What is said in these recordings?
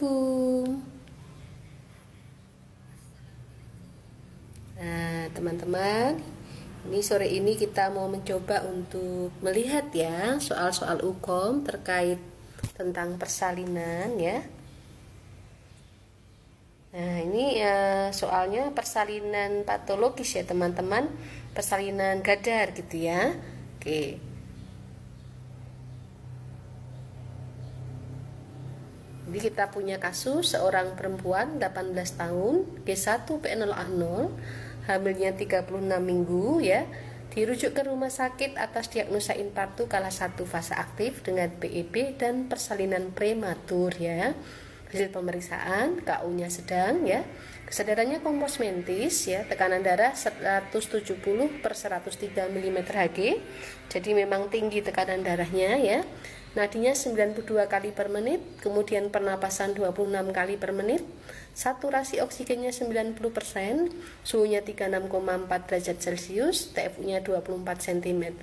Assalamualaikum. Nah, teman-teman, ini sore ini kita mau mencoba untuk melihat ya soal-soal UKOM terkait tentang persalinan ya. Nah, ini soalnya persalinan patologis ya teman-teman, persalinan gadar gitu ya. Oke. Jadi kita punya kasus seorang perempuan 18 tahun, G1 P0A0, hamilnya 36 minggu ya, dirujuk ke rumah sakit atas diagnosa infartu kelas 1 fase aktif dengan PEB dan persalinan prematur ya. Hasil pemeriksaan KU-nya sedang ya. Kesadarannya kompos mentis ya, tekanan darah 170/103 mm Hg. Jadi memang tinggi tekanan darahnya ya. Nadinya 92 kali per menit, kemudian pernapasan 26 kali per menit, saturasi oksigennya 90%, suhunya 36,4 derajat Celcius, TFU-nya 24 cm.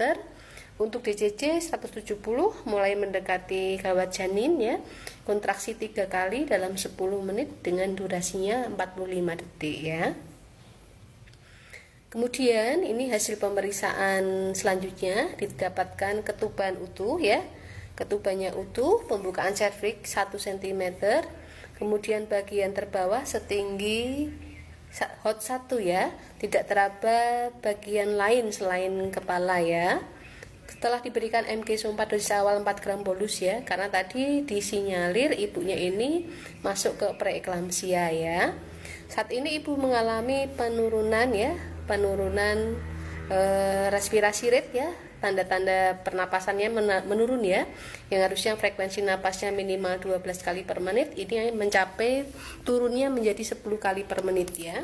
Untuk DCC 170, mulai mendekati kawat janin ya. Kontraksi 3 kali dalam 10 menit dengan durasinya 45 detik ya. Kemudian ini hasil pemeriksaan selanjutnya, didapatkan ketuban utuh ya. Ketubannya utuh, pembukaan serviks 1 cm, kemudian bagian terbawah setinggi HOT 1 ya, tidak teraba bagian lain selain kepala ya. Setelah diberikan MG-14 dosis awal 4 gram bolus ya, karena tadi disinyalir ibunya ini masuk ke preeklamsia ya. Saat ini ibu mengalami penurunan ya, penurunan respirasi rate ya, tanda-tanda pernapasannya menurun ya, yang harusnya frekuensi napasnya minimal 12 kali per menit, ini mencapai turunnya menjadi 10 kali per menit ya.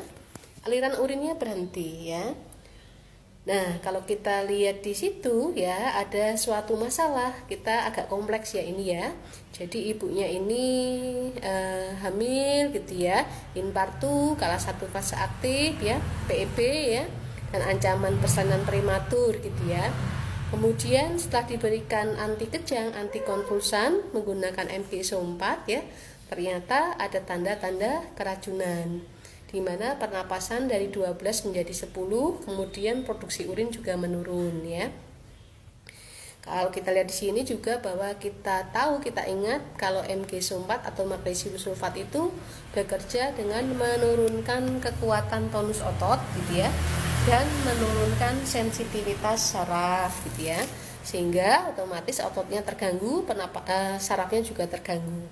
Aliran urinnya berhenti ya. Nah, kalau kita lihat di situ ya, ada suatu masalah, kita agak kompleks ya ini ya. Jadi ibunya ini hamil gitu ya, infartu kelas 1 fase aktif ya, PEB ya, dan ancaman persalinan prematur gitu ya. Kemudian setelah diberikan anti kejang, anti konvulsan menggunakan MG-ISO 4 ya, ternyata ada tanda-tanda keracunan, di mana pernapasan dari 12 menjadi 10, kemudian produksi urin juga menurun ya. Kalau kita lihat di sini juga bahwa kita ingat kalau MG-ISO 4 atau magnesium sulfat itu bekerja dengan menurunkan kekuatan tonus otot gitu ya, dan menurunkan sensitivitas saraf gitu ya, sehingga otomatis ototnya terganggu, sarafnya juga terganggu.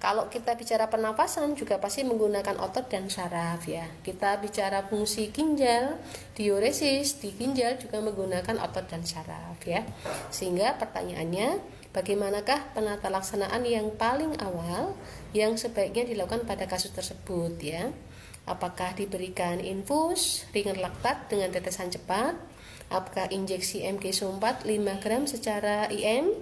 Kalau kita bicara pernapasan juga pasti menggunakan otot dan saraf ya. Kita bicara fungsi ginjal, diuresis di ginjal juga menggunakan otot dan saraf ya. Sehingga pertanyaannya, bagaimanakah penata laksanaan yang paling awal yang sebaiknya dilakukan pada kasus tersebut ya? Apakah diberikan infus, ringan laktat dengan tetesan cepat? Apakah injeksi MG-ISO 4 5 gram secara IM?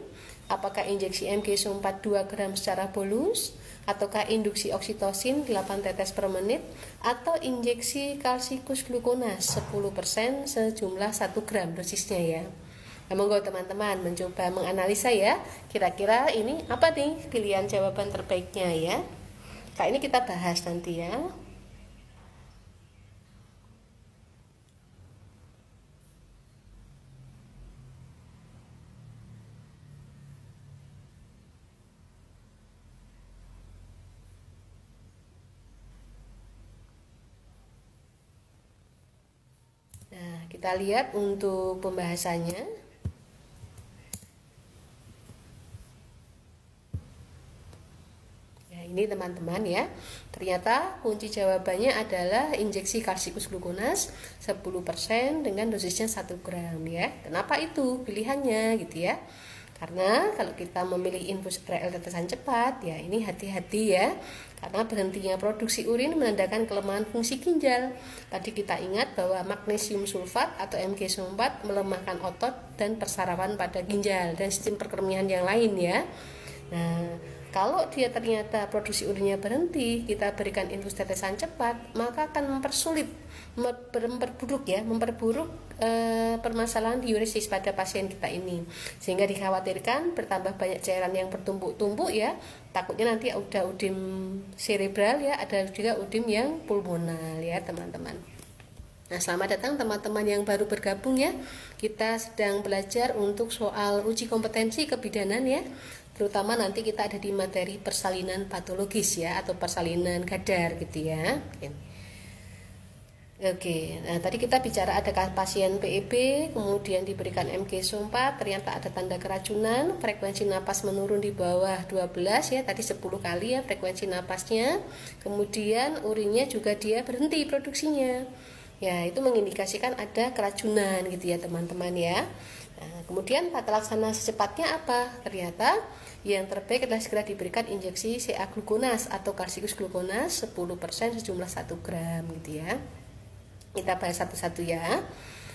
Apakah injeksi MG-ISO 4 2 gram secara bolus? Ataukah induksi oksitosin 8 tetes per menit? Atau injeksi kalsikus glukonas 10% sejumlah 1 gram dosisnya ya? Nah, monggo teman-teman mencoba menganalisa ya, kira-kira ini apa nih pilihan jawaban terbaiknya ya? Kak, ini kita bahas nanti ya. Nah, kita lihat untuk pembahasannya. Ya, ini teman-teman ya. Ternyata kunci jawabannya adalah injeksi kalsikus glukonas 10% dengan dosisnya 1 gram ya. Kenapa itu pilihannya gitu ya? Karena kalau kita memilih infus rel tetesan cepat ya, ini hati-hati ya, karena berhentinya produksi urin menandakan kelemahan fungsi ginjal. Tadi kita ingat bahwa magnesium sulfat atau MG-ISO 4 melemahkan otot dan persarafan pada ginjal dan sistem perkemihan yang lain ya. Nah, Kalau dia ternyata produksi urinnya berhenti, kita berikan infus tetesan cepat, maka akan memperburuk permasalahan diuresis pada pasien kita ini, sehingga dikhawatirkan bertambah banyak cairan yang bertumpuk-tumpuk ya, takutnya nanti ada udim cerebral ya, ada juga udim yang pulmonal ya teman-teman. Nah, selamat datang teman-teman yang baru bergabung ya. Kita sedang belajar untuk soal uji kompetensi kebidanan ya. Terutama nanti kita ada di materi persalinan patologis ya, atau persalinan gadar gitu ya. Oke, nah tadi kita bicara ada pasien PEB, kemudian diberikan MG-SO4, ternyata ada tanda keracunan, frekuensi napas menurun di bawah 12 ya, tadi 10 kali ya frekuensi napasnya. Kemudian urinnya juga dia berhenti produksinya. Ya, itu mengindikasikan ada keracunan gitu ya teman-teman ya. Nah, kemudian tata laksana secepatnya apa? Ternyata yang terbaik adalah segera diberikan injeksi CA glukonas atau Carcicus glukonas 10% sejumlah 1 gram gitu ya. Kita bahas satu-satu ya.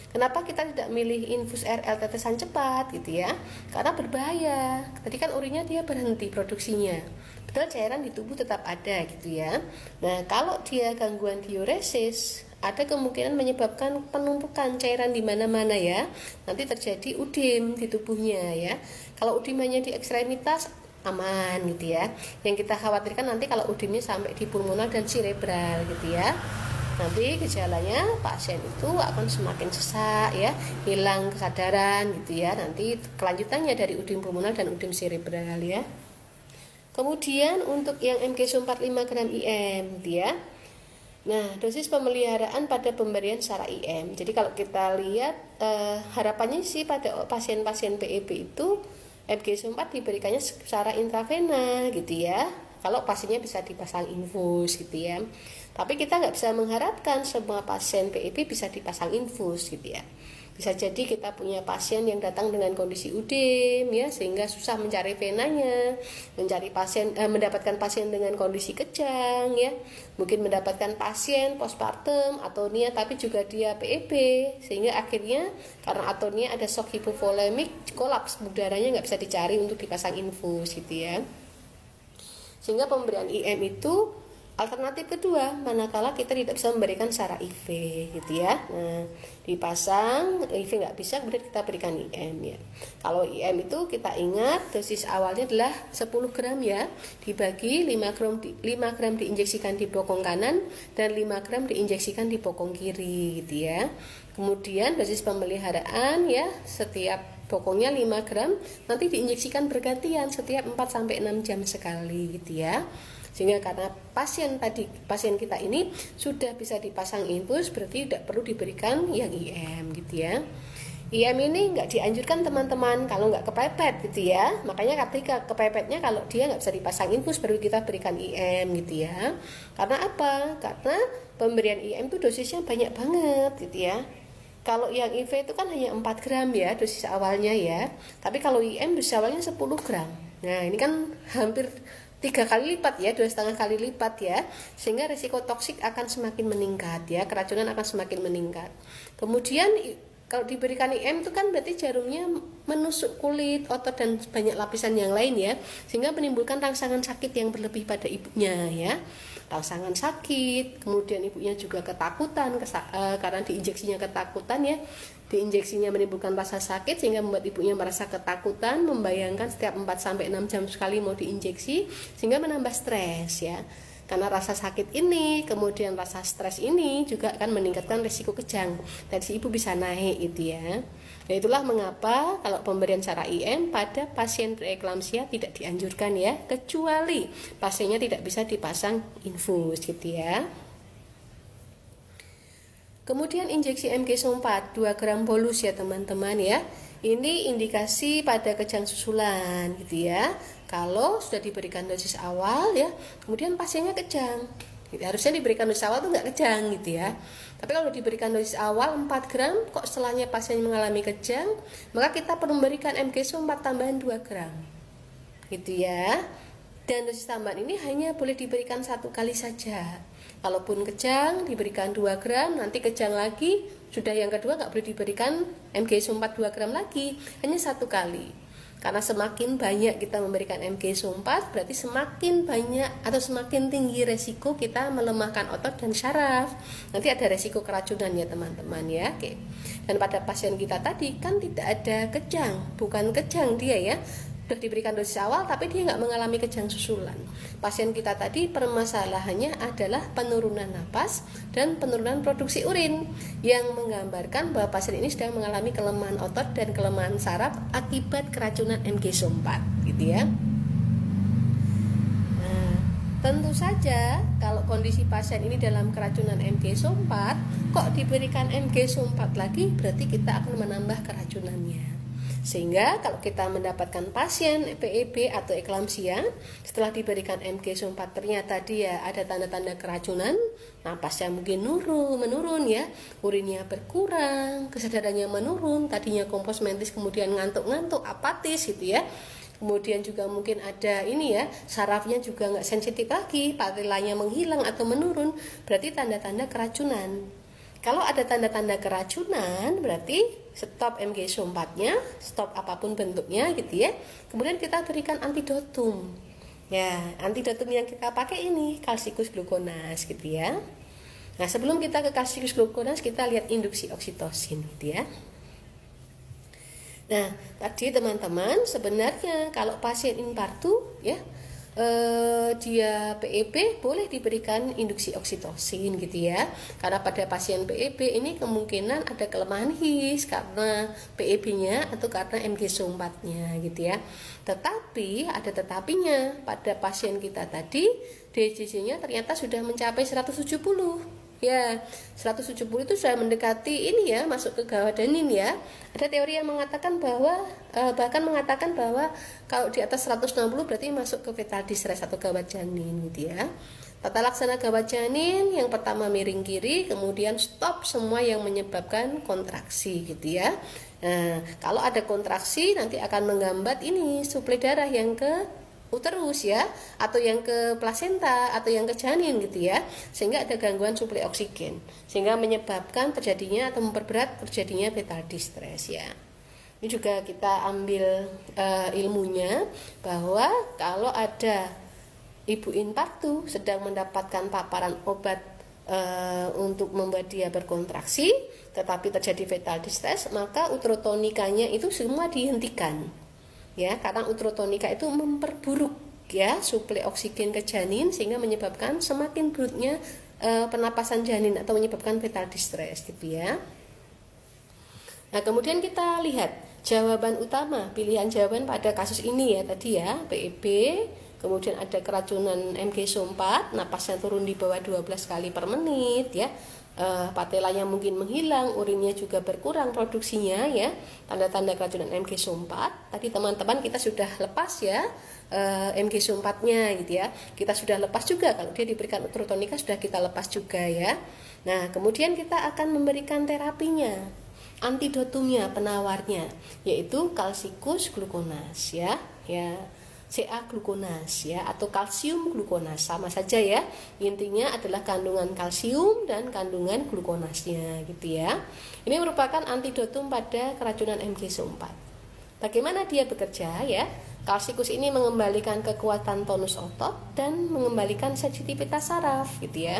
Kenapa kita tidak milih infus RL tetesan cepat gitu ya? Karena berbahaya. Tadi kan urinnya dia berhenti produksinya. Padahal cairan di tubuh tetap ada gitu ya. Nah, kalau dia gangguan diuresis, ada kemungkinan menyebabkan penumpukan cairan di mana-mana ya. Nanti terjadi udim di tubuhnya ya. Kalau udim hanya di ekstremitas aman gitu ya. Yang kita khawatirkan nanti kalau udimnya sampai di pulmonal dan cerebral gitu ya. Nanti gejalanya pasien itu akan semakin sesak ya, hilang kesadaran gitu ya. Nanti kelanjutannya dari udim pulmonal dan udim cerebral ya. Kemudian untuk yang MG-SO4 5 gram IM gitu ya. Nah, dosis pemeliharaan pada pemberian secara IM. Jadi kalau kita lihat harapannya sih pada pasien-pasien PEB itu MG-SO4 diberikannya secara intravena gitu ya. Kalau pasiennya bisa dipasang infus gitu ya. Tapi kita nggak bisa mengharapkan semua pasien PEB bisa dipasang infus gitu ya. Bisa jadi kita punya pasien yang datang dengan kondisi udim ya, sehingga susah mencari venanya, mendapatkan pasien dengan kondisi kejang ya, mungkin mendapatkan pasien postpartum atonia tapi juga dia PEB, sehingga akhirnya karena atonia ada shock hipovolemik, kolaps udaranya nggak bisa dicari untuk dipasang infus gitu ya. Sehingga pemberian IM itu alternatif kedua manakala kita tidak bisa memberikan secara IV gitu ya. Nah, dipasang IV nggak bisa, kemudian kita berikan IM ya. Kalau IM itu kita ingat dosis awalnya adalah 10 gram ya, dibagi 5 gram diinjeksikan di bokong kanan dan 5 gram diinjeksikan di bokong kiri gitu ya. Kemudian dosis pemeliharaan ya, setiap bokongnya 5 gram nanti diinjeksikan bergantian setiap 4-6 jam sekali gitu ya. Sehingga karena pasien kita ini sudah bisa dipasang infus, berarti tidak perlu diberikan yang IM gitu ya. IM ini nggak dianjurkan teman-teman kalau nggak kepepet gitu ya. Makanya ketika kepepetnya kalau dia nggak bisa dipasang infus baru kita berikan IM gitu ya. Karena apa? Karena pemberian IM itu dosisnya banyak banget gitu ya. Kalau yang IV itu kan hanya 4 gram ya dosis awalnya ya. Tapi kalau IM dosis awalnya 10 gram. Nah, ini kan hampir 3 kali lipat ya, 2,5 kali lipat ya, sehingga risiko toksik akan semakin meningkat ya, keracunan akan semakin meningkat. Kemudian kalau diberikan IM itu kan berarti jarumnya menusuk kulit, otot dan banyak lapisan yang lain ya, sehingga menimbulkan rangsangan sakit yang berlebih pada ibunya ya. Rangsangan sakit, kemudian ibunya juga ketakutan karena diinjeksinya ketakutan ya. Diinjeksinya menimbulkan rasa sakit sehingga membuat ibunya merasa ketakutan, membayangkan setiap 4-6 jam sekali mau diinjeksi, sehingga menambah stres ya. Karena rasa sakit ini, kemudian rasa stres ini juga akan meningkatkan risiko kejang dan si ibu bisa naik gitu ya. Nah, itulah mengapa kalau pemberian secara IM pada pasien preeklamsia tidak dianjurkan ya, kecuali pasiennya tidak bisa dipasang infus gitu ya. Kemudian injeksi MG-SO4 2 gram bolus ya teman-teman ya. Ini indikasi pada kejang susulan gitu ya. Kalau sudah diberikan dosis awal ya, kemudian pasiennya kejang. Harusnya diberikan dosis awal tuh nggak kejang gitu ya. Tapi kalau diberikan dosis awal 4 gram, kok setelahnya pasien mengalami kejang, maka kita perlu memberikan MG-SO4 tambahan 2 gram. Gitu ya. Dan dosis tambahan ini hanya boleh diberikan 1 kali saja. Kalaupun kejang diberikan 2 gram, nanti kejang lagi, sudah yang kedua nggak boleh diberikan MG-SO4 2 gram lagi, hanya 1 kali. Karena semakin banyak kita memberikan MgSO4, berarti semakin banyak atau semakin tinggi resiko kita melemahkan otot dan syaraf. Nanti ada resiko keracunan ya teman-teman ya. Oke. Dan pada pasien kita tadi kan tidak ada kejang, bukan kejang dia ya. Sudah diberikan dosis awal tapi dia nggak mengalami kejang susulan. Pasien kita tadi permasalahannya adalah penurunan napas dan penurunan produksi urin, yang menggambarkan bahwa pasien ini sedang mengalami kelemahan otot dan kelemahan saraf akibat keracunan MgSO4 gitu ya. Nah, tentu saja kalau kondisi pasien ini dalam keracunan MgSO4 kok diberikan MgSO4 lagi, berarti kita akan menambah keracunannya. Sehingga kalau kita mendapatkan pasien PEB atau eklamsia setelah diberikan MgSO4 ternyata dia ada tanda-tanda keracunan, napasnya mungkin menurun ya, urinnya berkurang, kesadarannya menurun, tadinya kompos mentis kemudian ngantuk-ngantuk, apatis gitu ya. Kemudian juga mungkin ada ini ya, sarafnya juga nggak sensitif lagi, papilanya menghilang atau menurun, berarti tanda-tanda keracunan. Kalau ada tanda-tanda keracunan, berarti stop MgSO4-nya, stop apapun bentuknya gitu ya. Kemudian kita berikan antidotum. Ya, antidotum yang kita pakai ini Calcicus gluconas gitu ya. Nah, sebelum kita ke Calcicus gluconas, kita lihat induksi oksitosin gitu ya. Nah, tadi teman-teman sebenarnya kalau pasien infartu ya, dia PEB boleh diberikan induksi oksitosin gitu ya, karena pada pasien PEB ini kemungkinan ada kelemahan HIS karena PEB-nya atau karena MgSO4-nya gitu ya. Tetapi ada tetapinya, pada pasien kita tadi DCC-nya ternyata sudah mencapai 170 ya, 170 itu sudah mendekati ini ya, masuk ke gawat janin ya. Ada teori yang mengatakan bahwa bahkan mengatakan bahwa kalau di atas 160 berarti masuk ke fetal distress atau gawat janin gitu ya. Tata laksana gawat janin yang pertama miring kiri, kemudian stop semua yang menyebabkan kontraksi gitu ya. Nah, kalau ada kontraksi nanti akan menghambat ini suplai darah yang ke uterus ya, atau yang ke plasenta atau yang ke janin gitu ya, sehingga ada gangguan suplai oksigen sehingga menyebabkan terjadinya atau memperberat terjadinya fetal distress ya. Ini juga kita ambil ilmunya bahwa kalau ada ibu infartu sedang mendapatkan paparan obat untuk membuat dia berkontraksi tetapi terjadi fetal distress, maka uterotonikanya itu semua dihentikan. Ya, karena uterotonika itu memperburuk ya suplai oksigen ke janin sehingga menyebabkan semakin buruknya pernapasan janin atau menyebabkan fetal distress gitu ya. Nah, kemudian kita lihat jawaban utama, pilihan jawaban pada kasus ini ya tadi ya, PEB, kemudian ada keracunan MgSO4, napasnya turun di bawah 12 kali per menit ya. Patelanya mungkin menghilang, urinnya juga berkurang produksinya ya, tanda-tanda keracunan MgSO4. Tadi teman-teman kita sudah lepas ya MgSO4-nya gitu ya. Kita sudah lepas juga, kalau dia diberikan uterotonika sudah kita lepas juga ya. Nah, kemudian kita akan memberikan terapinya, antidotumnya, penawarnya, yaitu Calcicus gluconas ya. Ca gluconas ya, atau kalsium gluconas, sama saja ya, intinya adalah kandungan kalsium dan kandungan glukonasnya gitu ya. Ini merupakan antidotum pada keracunan MgSO4. Bagaimana dia bekerja ya? Calcicus ini mengembalikan kekuatan tonus otot dan mengembalikan sensitivitas saraf gitu ya.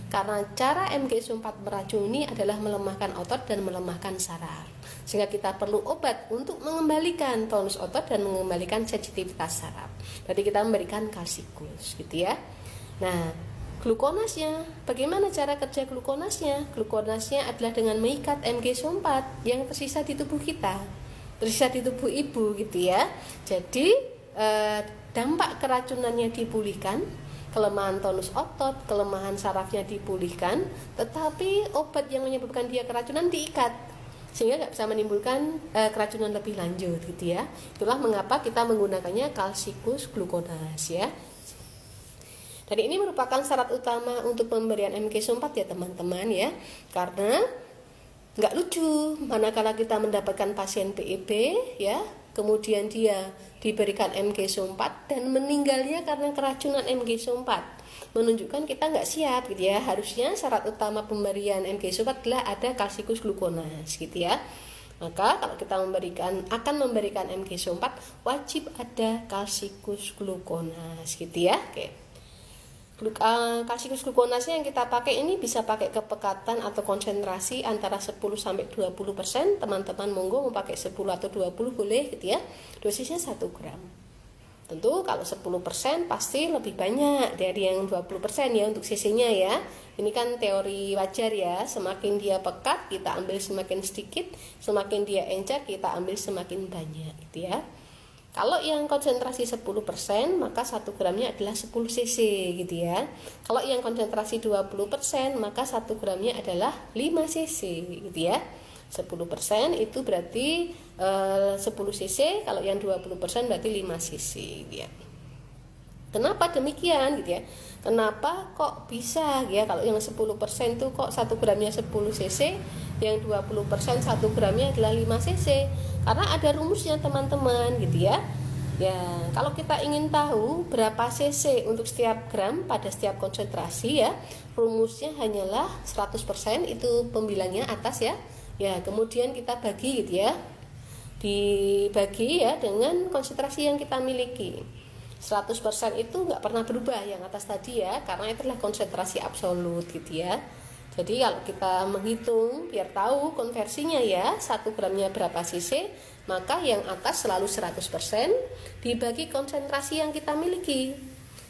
Karena cara MgSO4 meracuni adalah melemahkan otot dan melemahkan saraf, sehingga kita perlu obat untuk mengembalikan tonus otot dan mengembalikan sensitivitas saraf. Berarti kita memberikan Calcicus gitu ya. Nah, glukonasnya, bagaimana cara kerja glukonasnya? Glukonasnya adalah dengan mengikat MgSO4 yang tersisa di tubuh kita, tersisa di tubuh ibu gitu ya. Jadi dampak keracunannya dipulihkan, kelemahan tonus otot, kelemahan sarafnya dipulihkan, tetapi obat yang menyebabkan dia keracunan diikat sehingga nggak bisa menimbulkan keracunan lebih lanjut gitu ya. Itulah mengapa kita menggunakannya Calcicus gluconas ya. Dan ini merupakan syarat utama untuk pemberian MgSO4 ya teman-teman ya, karena nggak lucu manakala kita mendapatkan pasien PEB ya, kemudian dia diberikan MgSO4 dan meninggalnya karena keracunan MgSO4, menunjukkan kita nggak siap gitu ya. Harusnya syarat utama pemberian MgSO4 adalah ada Calcicus gluconas gitu ya. Maka kalau kita akan memberikan MgSO4 wajib ada kalsikus glukonas gitu ya. Oke. Kalsikus glukonasnya yang kita pakai ini bisa pakai kepekatan atau konsentrasi antara 10 sampai 20%. Teman-teman monggo mau pakai 10 atau 20 boleh gitu ya. Dosisnya 1 gram. Tentu kalau 10% pasti lebih banyak dari yang 20% ya untuk cc-nya ya. Ini kan teori wajar ya, semakin dia pekat kita ambil semakin sedikit, semakin dia encer kita ambil semakin banyak gitu ya. Kalau yang konsentrasi 10% maka 1 gramnya adalah 10 cc gitu ya. Kalau yang konsentrasi 20% maka 1 gramnya adalah 5 cc gitu ya. 10% itu berarti 10 cc, kalau yang 20% berarti 5 cc gitu ya. Kenapa demikian gitu ya? Kenapa kok bisa ya kalau yang 10% itu kok 1 gramnya 10 cc, yang 20% 1 gramnya adalah 5 cc? Karena ada rumusnya teman-teman gitu ya. Ya, kalau kita ingin tahu berapa cc untuk setiap gram pada setiap konsentrasi ya, rumusnya hanyalah 100%, itu pembilangnya atas ya. Ya, kemudian kita bagi gitu ya. Dibagi ya dengan konsentrasi yang kita miliki. 100% itu nggak pernah berubah yang atas tadi ya, karena itu adalah konsentrasi absolut gitu ya. Jadi kalau kita menghitung biar tahu konversinya ya, 1 gramnya berapa cc, maka yang atas selalu 100% dibagi konsentrasi yang kita miliki.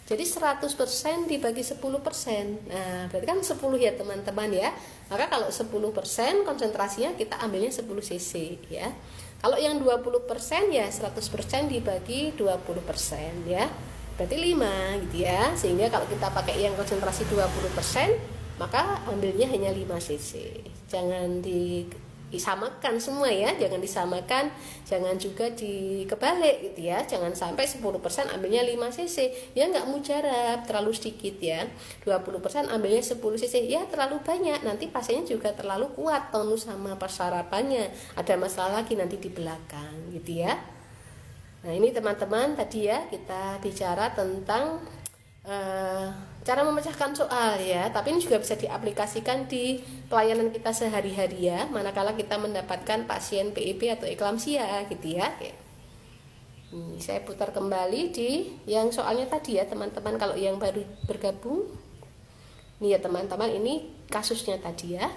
Jadi 100% dibagi 10%. Nah, berarti kan 10 ya teman-teman ya. Maka kalau 10% konsentrasinya kita ambilnya 10 cc ya. Kalau yang 20% ya 100% dibagi 20% ya. Berarti 5 gitu ya. Sehingga kalau kita pakai yang konsentrasi 20%, maka ambilnya hanya 5 cc. Jangan disamakan semua ya, jangan disamakan, jangan juga dikebalik gitu ya, jangan sampai 10% ambilnya 5 cc, ya nggak mujarab, terlalu sedikit ya. 20% ambilnya 10 cc, ya terlalu banyak, nanti pasiennya juga terlalu kuat tonus sama persarapannya, ada masalah lagi nanti di belakang gitu ya. Nah ini teman-teman tadi ya kita bicara tentang cara memecahkan soal ya, tapi ini juga bisa diaplikasikan di pelayanan kita sehari-hari ya, manakala kita mendapatkan pasien PIP atau eklamsia gitu ya. Ini saya putar kembali di yang soalnya tadi ya teman-teman, kalau yang baru bergabung ini ya teman-teman, ini kasusnya tadi ya.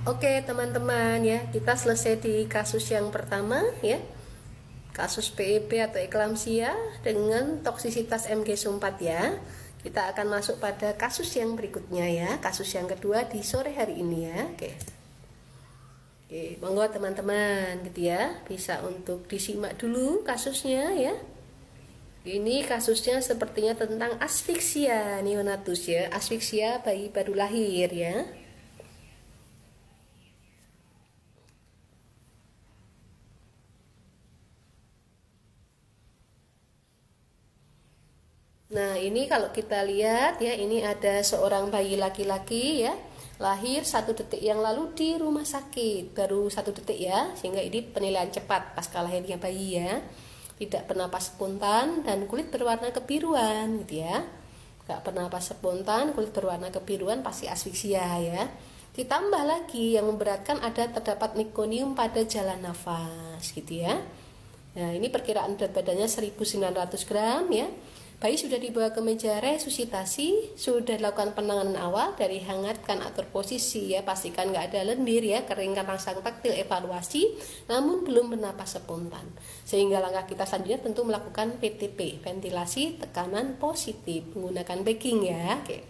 Oke teman-teman ya, kita selesai di kasus yang pertama ya, kasus PIP atau eklamsia dengan toksisitas MgSO4 ya. Kita akan masuk pada kasus yang berikutnya ya, kasus yang kedua di sore hari ini ya. Oke, monggo teman-teman gitu ya, bisa untuk disimak dulu kasusnya ya. Ini kasusnya sepertinya tentang asfiksia neonatus ya, asfiksia bayi baru lahir ya. Nah ini kalau kita lihat ya, ini ada seorang bayi laki-laki ya, lahir 1 detik yang lalu di rumah sakit, baru 1 detik ya, sehingga ini penilaian cepat pasca lahirnya bayi ya. Tidak bernapas spontan dan kulit berwarna kebiruan gitu ya. Gak bernapas spontan, kulit berwarna kebiruan, pasti asfiksia ya. Ditambah lagi yang memberatkan ada terdapat mekonium pada jalan nafas gitu ya. Nah ini perkiraan berat badannya 1900 gram ya. Bayi sudah dibawa ke meja resusitasi, sudah dilakukan penanganan awal dari hangatkan, atur posisi ya, pastikan nggak ada lendir ya, keringkan rangsang taktil, evaluasi, namun belum bernapas spontan. Sehingga langkah kita selanjutnya tentu melakukan VTP, ventilasi tekanan positif, menggunakan bagging ya. Oke.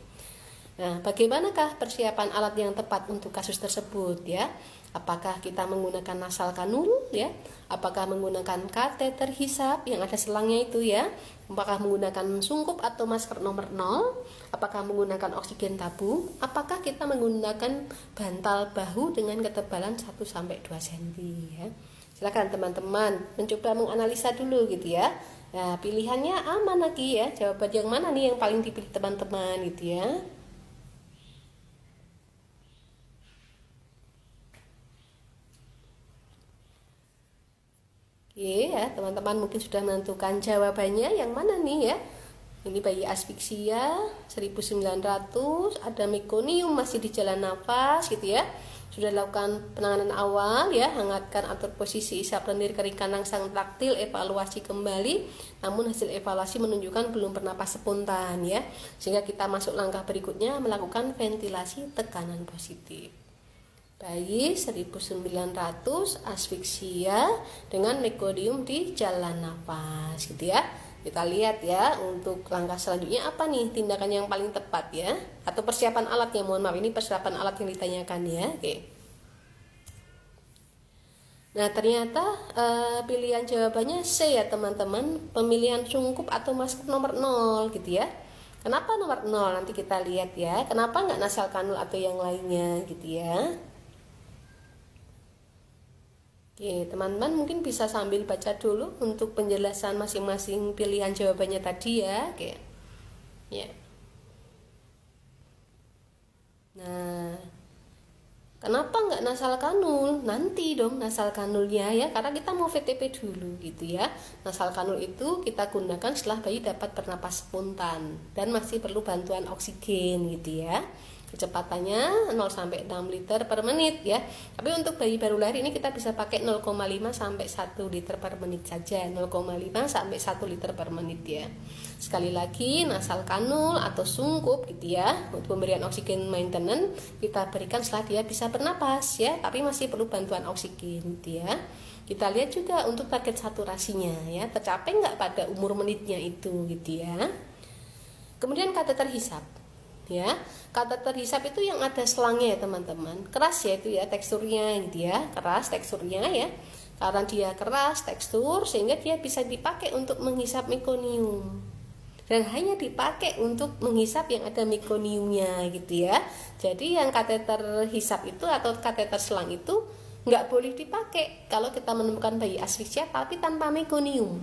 Nah, bagaimanakah persiapan alat yang tepat untuk kasus tersebut ya? Apakah kita menggunakan nasal kanul ya? Apakah menggunakan kateter hisap yang ada selangnya itu ya? Apakah menggunakan sungkup atau masker nomor 0? Apakah menggunakan oksigen tabung? Apakah kita menggunakan bantal bahu dengan ketebalan 1 sampai 2 cm ya? Silakan teman-teman mencoba menganalisa dulu gitu ya. Nah, pilihannya aman lagi ya. Jawaban yang mana nih yang paling dipilih teman-teman gitu ya? Oke ya, teman-teman mungkin sudah menentukan jawabannya yang mana nih ya. Ini bayi asfiksia 1900, ada mekonium masih di jalan nafas gitu ya. Sudah dilakukan penanganan awal ya, hangatkan atur posisi isap lendir keringkan langsang taktil, evaluasi kembali. Namun hasil evaluasi menunjukkan belum bernapas spontan ya. Sehingga kita masuk langkah berikutnya melakukan ventilasi tekanan positif. Bayi 1900 asfiksia dengan mekonium di jalan nafas gitu ya. Kita lihat ya untuk langkah selanjutnya apa nih tindakan yang paling tepat ya, atau persiapan alat ya, mohon maaf ini persiapan alat yang ditanyakan ya. Oke. Nah ternyata pilihan jawabannya C ya teman-teman, pemilihan sungkup atau masker nomor 0 gitu ya. Kenapa nomor 0? Nanti kita lihat ya. Kenapa nggak nasal kanul atau yang lainnya gitu ya. Oke, teman-teman mungkin bisa sambil baca dulu untuk penjelasan masing-masing pilihan jawabannya tadi ya. Oke. Ya. Nah, kenapa nggak nasal kanul? Nanti dong nasal kanulnya ya, karena kita mau VTP dulu gitu ya. Nasal kanul itu kita gunakan setelah bayi dapat bernapas spontan dan masih perlu bantuan oksigen gitu ya. Kecepatannya 0 sampai 6 liter per menit ya. Tapi untuk bayi baru lahir ini kita bisa pakai 0,5 sampai 1 liter per menit saja. 0,5 sampai 1 liter per menit ya. Sekali lagi nasal kanul atau sungkup gitu ya. Untuk pemberian oksigen maintenance kita berikan setelah dia bisa bernapas ya, tapi masih perlu bantuan oksigen gitu ya. Kita lihat juga untuk target saturasinya ya, tercapai nggak pada umur menitnya itu gitu ya. Kemudian kateter hisap. Ya, kateter hisap itu yang ada selangnya ya teman-teman, keras ya itu ya teksturnya gitu ya, keras teksturnya ya, karena dia keras tekstur sehingga dia bisa dipakai untuk menghisap mekonium dan hanya dipakai untuk menghisap yang ada mekoniumnya gitu ya. Jadi yang kateter hisap itu atau kateter selang itu nggak boleh dipakai kalau kita menemukan bayi asfiksia tapi tanpa mekonium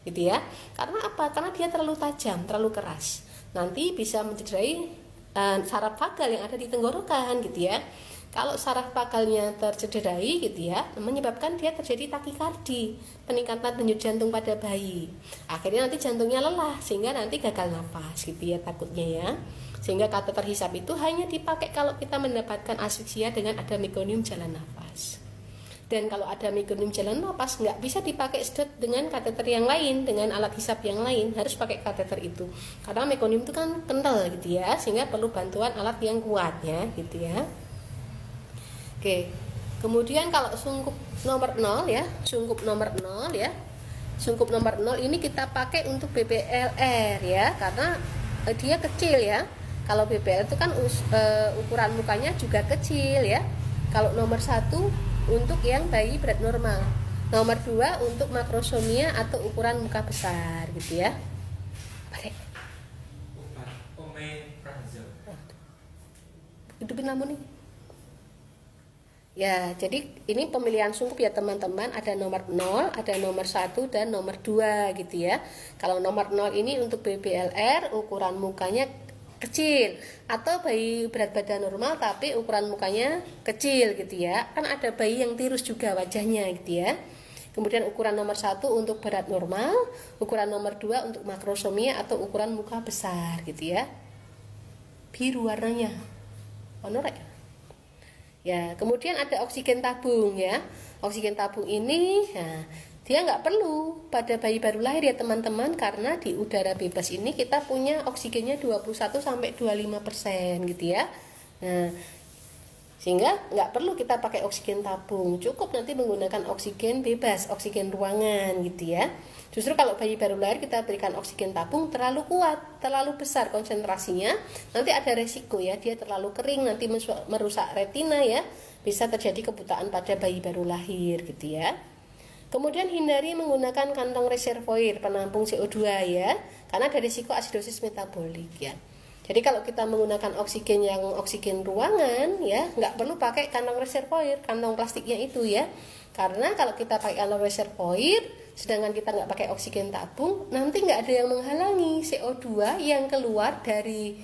gitu ya. Karena apa? Karena dia terlalu tajam, terlalu keras, nanti bisa mencederai saraf vagal yang ada di tenggorokan gitu ya. Kalau saraf vagalnya tercederai gitu ya, menyebabkan dia terjadi takikardi, peningkatan denyut jantung pada bayi. Akhirnya nanti jantungnya lelah sehingga nanti gagal nafas gitu ya takutnya ya. Sehingga kateter hisap itu hanya dipakai kalau kita mendapatkan asfiksia dengan ada mekonium jalan nafas. Dan kalau ada mekonium jalan nafas nggak bisa dipakai sedot dengan kateter yang lain, dengan alat hisap yang lain, harus pakai kateter itu karena mekonium itu kan kental gitu ya, sehingga perlu bantuan alat yang kuat ya gitu ya. Oke, kemudian kalau sungkup nomor 0 ya, sungkup nomor 0 ya, sungkup nomor 0 ini kita pakai untuk BBLR ya, karena dia kecil ya. Kalau BBLR itu kan ukuran mukanya juga kecil ya. Kalau nomor 1 untuk yang bayi berat normal, nomor 2 untuk makrosomia atau ukuran muka besar gitu ya. Hidupin lampu nih. Ya, jadi ini pemilihan sungkup ya teman-teman, ada nomor 0, ada nomor 1 dan nomor 2 gitu ya. Kalau nomor 0 ini untuk BBLR, ukuran mukanya kecil, atau bayi berat badan normal tapi ukuran mukanya kecil gitu ya. Kan ada bayi yang tirus juga wajahnya gitu ya. Kemudian ukuran nomor 1 untuk berat normal, ukuran nomor 2 untuk makrosomia atau ukuran muka besar gitu ya. Biru warnanya. Warna ya, kemudian ada oksigen tabung ya. Oksigen tabung ini dia nggak perlu pada bayi baru lahir ya teman-teman, karena di udara bebas ini kita punya oksigennya 21-25% gitu ya. Nah, Sehingga nggak perlu kita pakai oksigen tabung, cukup nanti menggunakan oksigen bebas, oksigen ruangan gitu ya. Justru kalau bayi baru lahir kita berikan oksigen tabung terlalu kuat, terlalu besar konsentrasinya, nanti ada resiko ya, dia terlalu kering, nanti merusak retina ya, bisa terjadi kebutaan pada bayi baru lahir gitu ya. Kemudian hindari menggunakan kantong reservoir penampung CO2 ya, karena ada risiko asidosis metabolik ya. Jadi kalau kita menggunakan oksigen yang oksigen ruangan ya, nggak perlu pakai kantong reservoir, kantong plastiknya itu ya. Karena kalau kita pakai kantong reservoir, sedangkan kita nggak pakai oksigen tabung, nanti nggak ada yang menghalangi CO2 yang keluar dari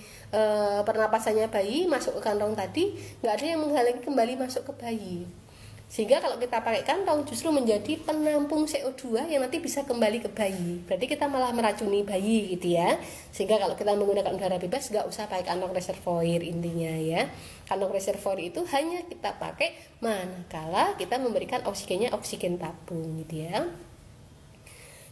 pernapasannya bayi masuk ke kantong tadi, nggak ada yang menghalangi kembali masuk ke bayi. Sehingga kalau kita pakai kantong justru menjadi penampung CO2 yang nanti bisa kembali ke bayi. Berarti kita malah meracuni bayi gitu ya. Sehingga kalau kita menggunakan udara bebas nggak usah pakai kantong reservoir intinya ya. Kantong reservoir itu hanya kita pakai manakala kita memberikan oksigennya oksigen tabung gitu ya.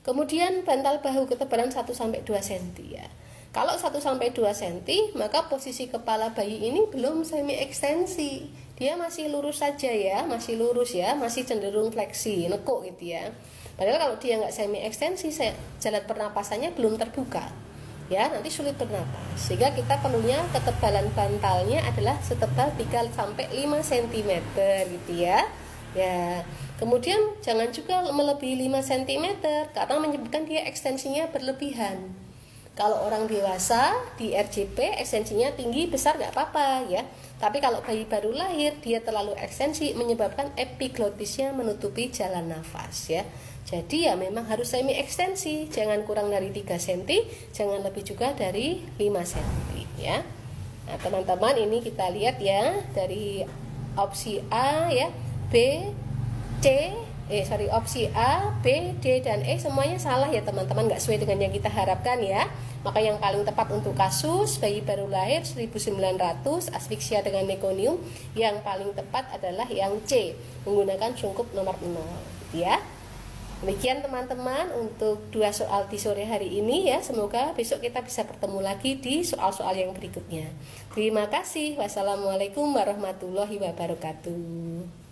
Kemudian bantal bahu ketebalan 1-2 cm ya. Kalau 1-2 cm, maka posisi kepala bayi ini belum semi ekstensi. Dia masih lurus saja ya, masih lurus ya, masih cenderung fleksi, nekuk gitu ya. Padahal kalau dia nggak semi ekstensi, jalan pernapasannya belum terbuka. Ya, nanti sulit bernapas. Sehingga kita perlunya ketebalan bantalnya adalah setebal 3-5 cm gitu ya. Ya, kemudian jangan juga melebihi 5 cm karena menyebabkan dia ekstensinya berlebihan. Kalau orang dewasa di RJP ekstensinya tinggi besar nggak apa-apa ya. Tapi kalau bayi baru lahir dia terlalu ekstensi menyebabkan epiglotisnya menutupi jalan nafas ya. Jadi ya memang harus semi ekstensi, jangan kurang dari 3 cm, jangan lebih juga dari 5 cm ya. Nah, teman-teman ini kita lihat ya dari opsi A ya, opsi A, B, D, dan E semuanya salah ya teman-teman, nggak sesuai dengan yang kita harapkan ya. Maka yang paling tepat untuk kasus bayi baru lahir 1900 asfiksia dengan mekonium, yang paling tepat adalah yang C, menggunakan sungkup nomor 0 ya. Demikian teman-teman untuk 2 soal di sore hari ini ya. Semoga besok kita bisa bertemu lagi di soal-soal yang berikutnya. Terima kasih. Wassalamualaikum warahmatullahi wabarakatuh.